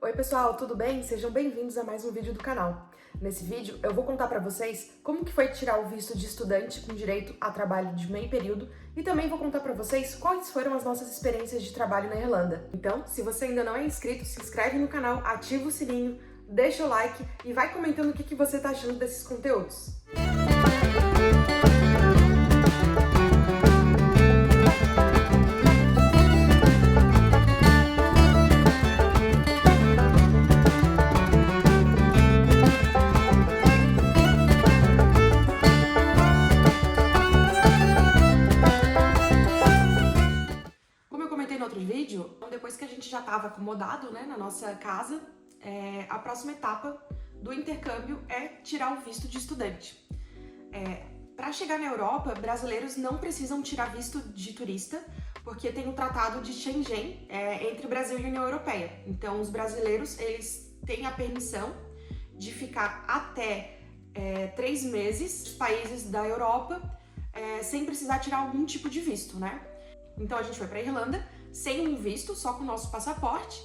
Oi pessoal, tudo bem? Sejam bem-vindos a mais um vídeo do canal. Nesse vídeo eu vou contar pra vocês como que foi tirar o visto de estudante com direito a trabalho de meio período e também vou contar pra vocês quais foram as nossas experiências de trabalho na Irlanda. Então, se você ainda não é inscrito, se inscreve no canal, ativa o sininho, deixa o like e vai comentando o que você tá achando desses conteúdos. No outro vídeo, depois que a gente já estava acomodado, né, na nossa casa, a próxima etapa do intercâmbio é tirar o visto de estudante. Para chegar na Europa, brasileiros não precisam tirar visto de turista, porque tem o Tratado de Schengen entre Brasil e União Europeia. Então, os brasileiros eles têm a permissão de ficar até 3 meses nos países da Europa sem precisar tirar algum tipo de visto, né? Então, a gente foi para a Irlanda sem um visto, só com o nosso passaporte,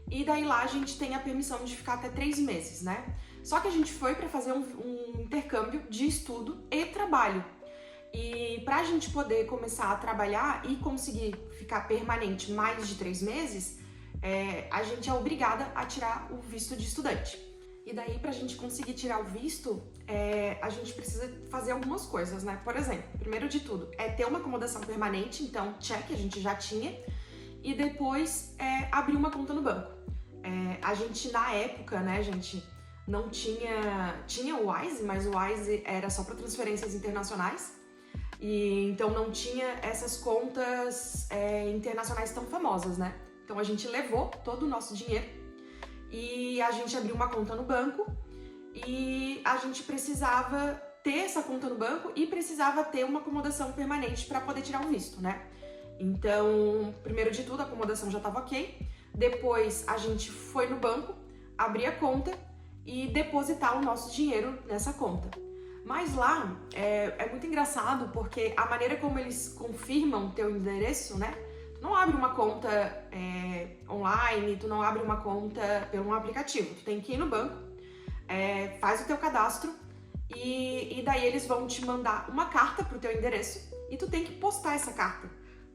e daí lá a gente tem a permissão de ficar até 3 meses, né? Só que a gente foi para fazer um intercâmbio de estudo e trabalho. E para a gente poder começar a trabalhar e conseguir ficar permanente mais de 3 meses, a gente é obrigada a tirar o visto de estudante. E daí, pra gente conseguir tirar o visto, a gente precisa fazer algumas coisas, né? Por exemplo, primeiro de tudo, ter uma acomodação permanente, então, check, a gente já tinha. E depois, abrir uma conta no banco. A gente, na época, né, gente, não tinha o Wise, mas o Wise era só para transferências internacionais. E então não tinha essas contas internacionais tão famosas, né? Então a gente levou todo o nosso dinheiro e a gente abriu uma conta no banco e a gente precisava ter essa conta no banco e precisava ter uma acomodação permanente para poder tirar o visto, né? Então, primeiro de tudo, a acomodação já estava ok. Depois, a gente foi no banco, abrir a conta e depositar o nosso dinheiro nessa conta. Mas lá, é muito engraçado porque a maneira como eles confirmam teu endereço, né? Tu não abre uma conta online, tu não abre uma conta pelo um aplicativo. Tu tem que ir no banco, faz o teu cadastro e daí eles vão te mandar uma carta pro teu endereço e tu tem que postar essa carta,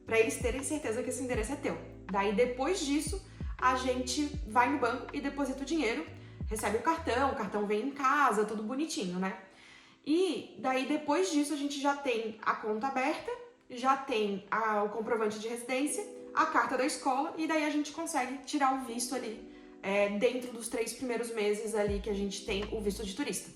para eles terem certeza que esse endereço é teu. Daí, depois disso, a gente vai no banco e deposita o dinheiro, recebe o cartão vem em casa, tudo bonitinho, né? E daí, depois disso, a gente já tem a conta aberta, já tem o comprovante de residência, a carta da escola, e daí a gente consegue tirar o visto ali, dentro dos 3 primeiros meses ali que a gente tem o visto de turista.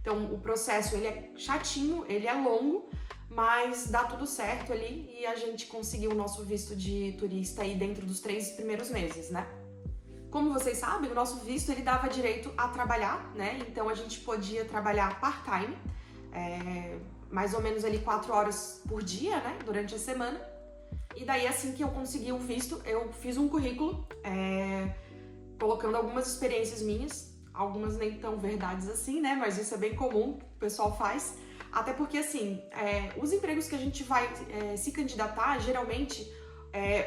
Então, o processo, ele é chatinho, ele é longo, mas dá tudo certo ali e a gente conseguiu o nosso visto de turista aí dentro dos 3 primeiros meses, né? Como vocês sabem, o nosso visto ele dava direito a trabalhar, né? Então a gente podia trabalhar part-time, mais ou menos ali 4 horas por dia, né? Durante a semana. E daí assim que eu consegui o visto, eu fiz um currículo, colocando algumas experiências minhas, algumas nem tão verdades assim, né? Mas isso é bem comum, o pessoal faz. Até porque, assim, os empregos que a gente vai se candidatar, geralmente,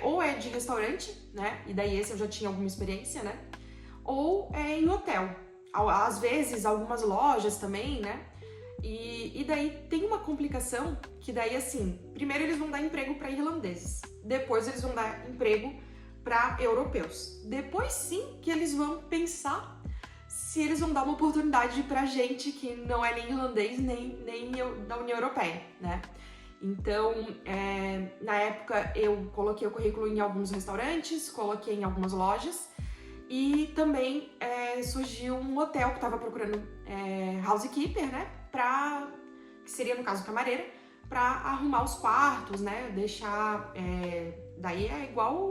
ou é de restaurante, né? E daí esse eu já tinha alguma experiência, né? Ou em hotel. Às vezes, algumas lojas também, né? E daí tem uma complicação que daí, assim, primeiro eles vão dar emprego para irlandeses. Depois eles vão dar emprego para europeus. Depois sim que eles vão pensar se eles vão dar uma oportunidade pra gente que não é nem irlandês, nem da União Europeia, né? Então, na época, eu coloquei o currículo em alguns restaurantes, coloquei em algumas lojas e também surgiu um hotel que estava procurando housekeeper, né? Que seria, no caso, camareira, pra arrumar os quartos, né? Deixar... daí é igual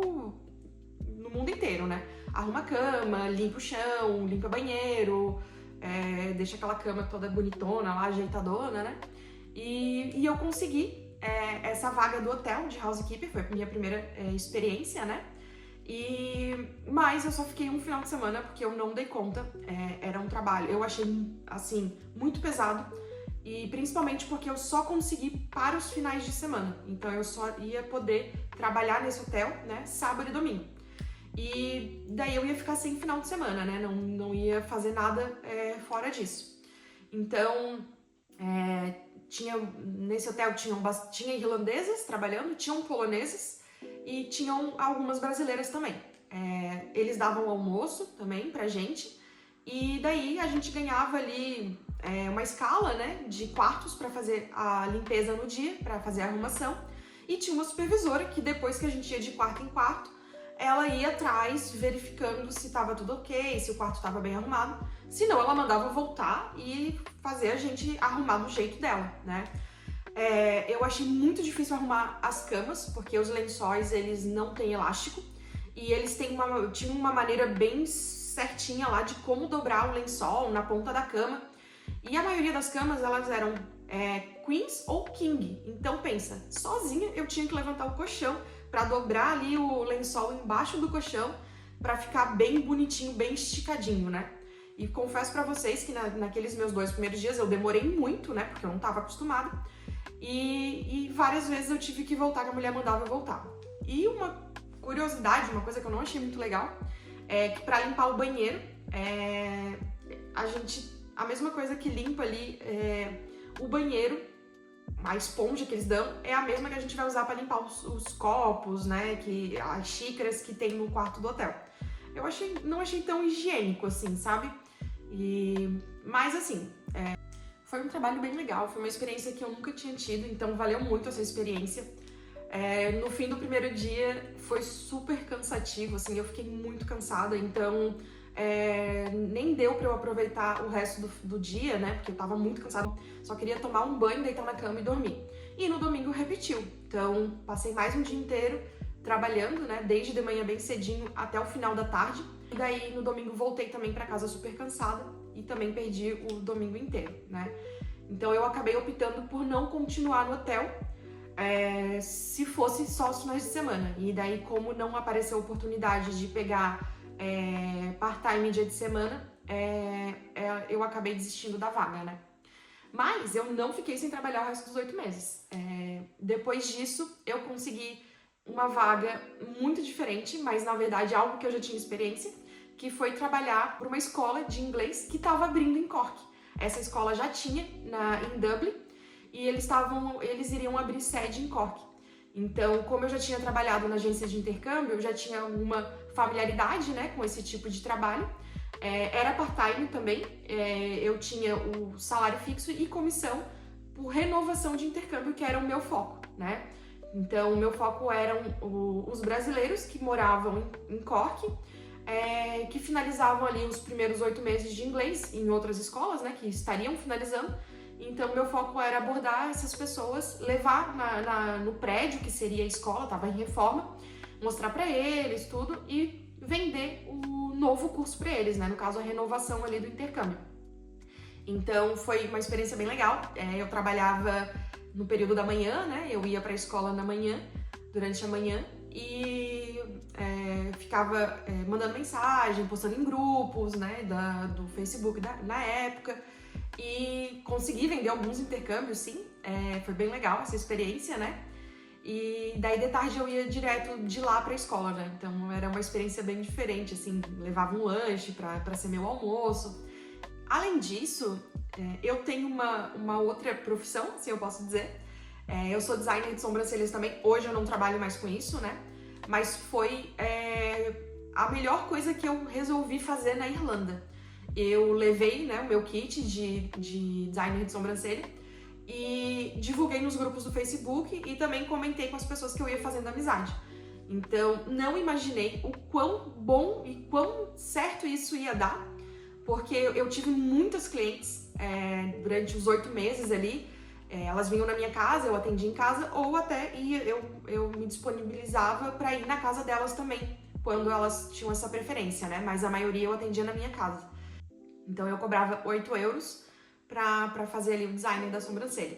no mundo inteiro, né? Arruma a cama, limpa o chão, limpa banheiro, deixa aquela cama toda bonitona lá, ajeitadona, né? E eu consegui essa vaga do hotel de housekeeper, foi a minha primeira experiência, né? Mas eu só fiquei um final de semana porque eu não dei conta, era um trabalho, eu achei, assim, muito pesado e principalmente porque eu só consegui para os finais de semana, então eu só ia poder trabalhar nesse hotel, né, sábado e domingo. E daí eu ia ficar sem final de semana, né? Não ia fazer nada fora disso. Então, nesse hotel tinha irlandesas trabalhando, tinham polonesas e tinham algumas brasileiras também. Eles davam almoço também pra gente, e daí a gente ganhava ali uma escala, né, de quartos para fazer a limpeza no dia, para fazer a arrumação, e tinha uma supervisora que depois que a gente ia de quarto em quarto, ela ia atrás verificando se estava tudo ok, se o quarto estava bem arrumado. Se não, ela mandava voltar e fazer a gente arrumar do jeito dela, né? Eu achei muito difícil arrumar as camas, porque os lençóis, eles não têm elástico, e eles tinham uma maneira bem certinha lá de como dobrar o lençol na ponta da cama. E a maioria das camas, elas eram queens ou king. Então pensa, sozinha eu tinha que levantar o colchão para dobrar ali o lençol embaixo do colchão para ficar bem bonitinho, bem esticadinho, né? E confesso para vocês que naqueles meus 2 primeiros dias eu demorei muito, né? Porque eu não estava acostumada. E várias vezes eu tive que voltar, que a mulher mandava eu voltar. E uma curiosidade, uma coisa que eu não achei muito legal, é que para limpar o banheiro, a mesma coisa que limpa ali o banheiro, a esponja que eles dão, é a mesma que a gente vai usar para limpar os copos, né, as xícaras que tem no quarto do hotel. Eu não achei tão higiênico assim, sabe? Mas assim, foi um trabalho bem legal, foi uma experiência que eu nunca tinha tido, então valeu muito essa experiência. No fim do primeiro dia foi super cansativo, assim, eu fiquei muito cansada, então nem deu pra eu aproveitar o resto do dia, né, porque eu tava muito cansada, só queria tomar um banho, deitar na cama e dormir. E no domingo repetiu, então passei mais um dia inteiro trabalhando, né, desde de manhã bem cedinho até o final da tarde, e daí no domingo voltei também pra casa super cansada e também perdi o domingo inteiro, né. Então eu acabei optando por não continuar no hotel, se fosse só os finais de semana. E daí, como não apareceu a oportunidade de pegar part-time dia de semana, eu acabei desistindo da vaga, né? Mas eu não fiquei sem trabalhar o resto dos 8 meses. Depois disso, eu consegui uma vaga muito diferente, mas na verdade algo que eu já tinha experiência, que foi trabalhar para uma escola de inglês que estava abrindo em Cork. Essa escola já tinha em Dublin, e eles iriam abrir sede em Cork. Então, como eu já tinha trabalhado na agência de intercâmbio, eu já tinha uma familiaridade, né, com esse tipo de trabalho. Era part-time também, eu tinha o salário fixo e comissão por renovação de intercâmbio, que era o meu foco, né? Então, o meu foco eram os brasileiros que moravam em Cork, que finalizavam ali os primeiros 8 meses de inglês em outras escolas, né, que estariam finalizando. Então, meu foco era abordar essas pessoas, levar no prédio, que seria a escola, estava em reforma, mostrar para eles tudo e vender o novo curso para eles, né? No caso, a renovação ali do intercâmbio. Então, foi uma experiência bem legal. Eu trabalhava no período da manhã, né? Eu ia para a escola na manhã, durante a manhã, e ficava mandando mensagem, postando em grupos, né? Do Facebook na época. E consegui vender alguns intercâmbios, sim, foi bem legal essa experiência, né? E daí de tarde eu ia direto de lá pra escola, né? Então era uma experiência bem diferente, assim, levava um lanche pra ser meu almoço. Além disso, eu tenho uma outra profissão, se eu posso dizer. Eu sou designer de sobrancelhas também, hoje eu não trabalho mais com isso, né? Mas foi a melhor coisa que eu resolvi fazer na Irlanda. Eu levei, né, o meu kit de designer de sobrancelha e divulguei nos grupos do Facebook e também comentei com as pessoas que eu ia fazendo amizade. Então, não imaginei o quão bom e quão certo isso ia dar, porque eu tive muitas clientes durante os 8 meses ali. Elas vinham na minha casa, eu atendia em casa, ou até eu me disponibilizava para ir na casa delas também, quando elas tinham essa preferência, né? Mas a maioria eu atendia na minha casa. Então eu cobrava 8 euros pra fazer ali o design da sobrancelha.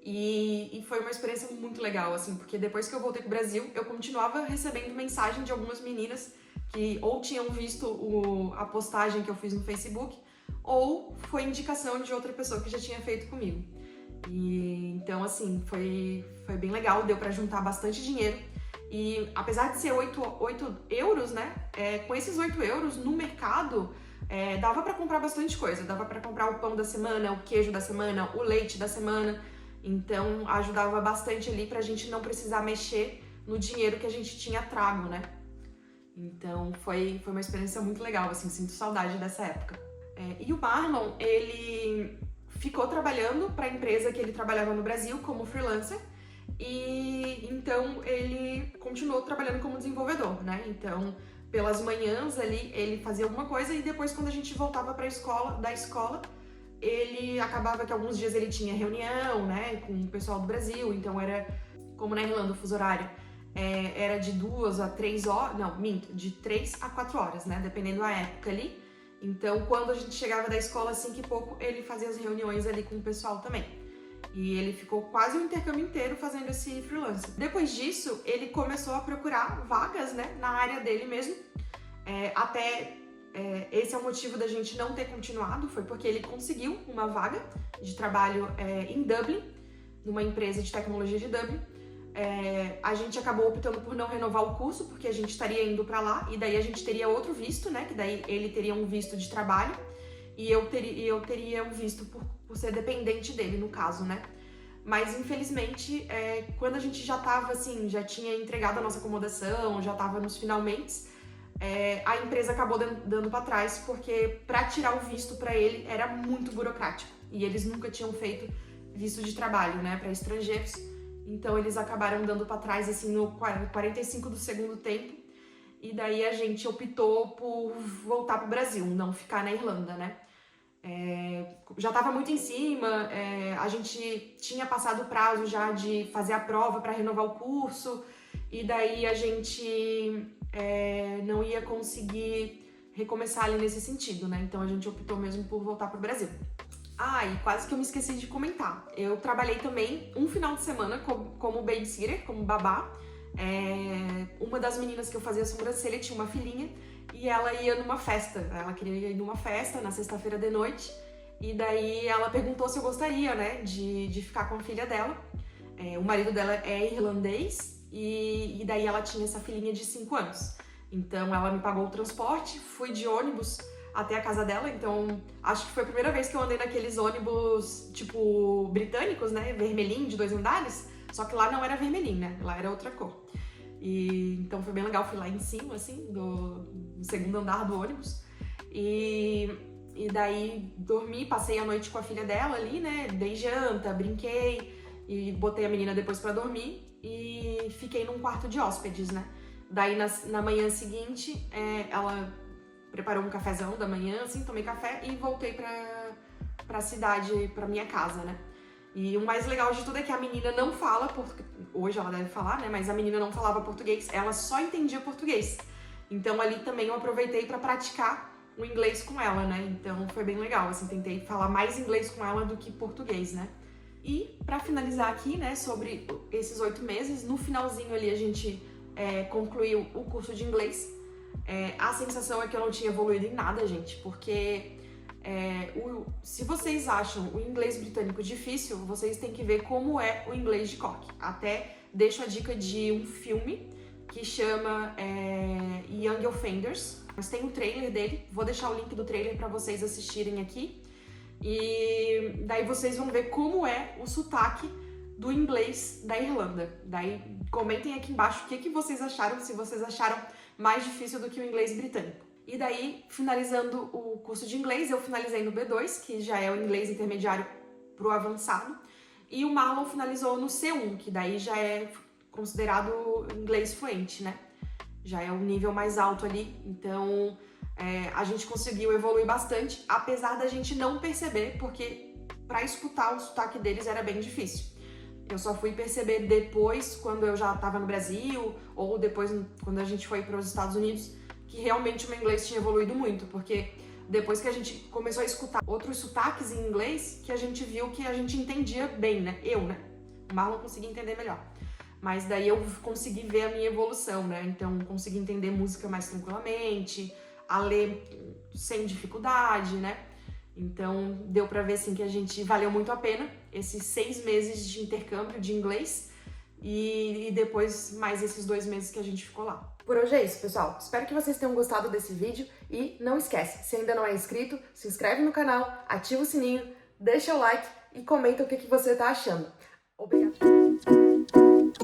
E foi uma experiência muito legal, assim, porque depois que eu voltei pro Brasil, eu continuava recebendo mensagem de algumas meninas que ou tinham visto a postagem que eu fiz no Facebook, ou foi indicação de outra pessoa que já tinha feito comigo. E então, assim, foi bem legal, deu pra juntar bastante dinheiro. E apesar de ser 8 euros, né? Com esses 8 euros no mercado, dava para comprar bastante coisa. Dava para comprar o pão da semana, o queijo da semana, o leite da semana. Então ajudava bastante ali pra gente não precisar mexer no dinheiro que a gente tinha trago, né? Então foi uma experiência muito legal, assim, sinto saudade dessa época. E o Marlon, ele ficou trabalhando para a empresa que ele trabalhava no Brasil como freelancer, e então ele continuou trabalhando como desenvolvedor, né? Então, pelas manhãs ali, ele fazia alguma coisa, e depois quando a gente voltava para da escola, ele acabava que alguns dias ele tinha reunião, né, com o pessoal do Brasil. Então era, como na Irlanda o fuso horário era de 2 a 3 horas, não, minto, de 3 a 4 horas, né, dependendo da época ali. Então, quando a gente chegava da escola, às 5 e pouco, ele fazia as reuniões ali com o pessoal também. E ele ficou quase o intercâmbio inteiro fazendo esse freelancer. Depois disso, ele começou a procurar vagas, né, na área dele mesmo. Esse é o motivo da gente não ter continuado, foi porque ele conseguiu uma vaga de trabalho em Dublin, numa empresa de tecnologia de Dublin. A gente acabou optando por não renovar o curso, porque a gente estaria indo para lá, e daí a gente teria outro visto, né, que daí ele teria um visto de trabalho, e eu teria um visto por ser dependente dele, no caso, né. Mas, infelizmente, quando a gente já tava, assim, já tinha entregado a nossa acomodação, já tava nos finalmentes, a empresa acabou dando para trás, porque para tirar o visto para ele era muito burocrático, e eles nunca tinham feito visto de trabalho, né, para estrangeiros. Então eles acabaram dando para trás assim no 45 do segundo tempo, e daí a gente optou por voltar pro Brasil, não ficar na Irlanda, né? Já estava muito em cima, a gente tinha passado o prazo já de fazer a prova para renovar o curso, e daí a gente não ia conseguir recomeçar ali nesse sentido, né? Então a gente optou mesmo por voltar pro Brasil. E quase que eu me esqueci de comentar. Eu trabalhei também um final de semana como babysitter, como babá. Uma das meninas que eu fazia sobrancelha tinha uma filhinha, e ela ia numa festa. Ela queria ir numa festa na sexta-feira de noite, e daí ela perguntou se eu gostaria, né, de ficar com a filha dela. O marido dela é irlandês, e daí ela tinha essa filhinha de 5 anos. Então ela me pagou o transporte, fui de ônibus até a casa dela. Então acho que foi a primeira vez que eu andei naqueles ônibus tipo britânicos, né, vermelhinho, de 2 andares, só que lá não era vermelhinho, né, lá era outra cor. E então foi bem legal, fui lá em cima, assim, do segundo andar do ônibus, e daí dormi, passei a noite com a filha dela ali, né, dei janta, brinquei, e botei a menina depois pra dormir, e fiquei num quarto de hóspedes, né. Daí na manhã seguinte, ela preparou um cafezão da manhã, assim, tomei café e voltei pra cidade, pra minha casa, né. E o mais legal de tudo é que a menina não fala português. Hoje ela deve falar, né, mas a menina não falava português, ela só entendia português. Então ali também eu aproveitei pra praticar o inglês com ela, né, então foi bem legal, assim, tentei falar mais inglês com ela do que português, né. E pra finalizar aqui, né, sobre esses 8 meses, no finalzinho ali a gente concluiu o curso de inglês. A sensação é que eu não tinha evoluído em nada, gente, porque se vocês acham o inglês britânico difícil, vocês têm que ver como é o inglês de Cork. Até deixo a dica de um filme que chama Young Offenders, mas tem um trailer dele, vou deixar o link do trailer para vocês assistirem aqui, e daí vocês vão ver como é o sotaque do inglês da Irlanda. Daí comentem aqui embaixo o que vocês acharam, se vocês acharam mais difícil do que o inglês britânico. E daí, finalizando o curso de inglês, eu finalizei no B2, que já é o inglês intermediário pro avançado, e o Marlon finalizou no C1, que daí já é considerado inglês fluente, né? Já é o nível mais alto ali, então a gente conseguiu evoluir bastante, apesar da gente não perceber, porque para escutar o sotaque deles era bem difícil. Eu só fui perceber depois, quando eu já estava no Brasil, ou depois quando a gente foi para os Estados Unidos, que realmente o meu inglês tinha evoluído muito, porque depois que a gente começou a escutar outros sotaques em inglês, que a gente viu que a gente entendia bem, né? O Marlon conseguia entender melhor. Mas daí eu consegui ver a minha evolução, né? Então consegui entender música mais tranquilamente, a ler sem dificuldade, né? Então deu pra ver assim que a gente valeu muito a pena esses 6 meses de intercâmbio de inglês. e depois mais esses 2 meses que a gente ficou lá. Por hoje é isso, pessoal. Espero que vocês tenham gostado desse vídeo e não esquece, se ainda não é inscrito, se inscreve no canal, ativa o sininho, deixa o like e comenta o que você tá achando. Obrigada!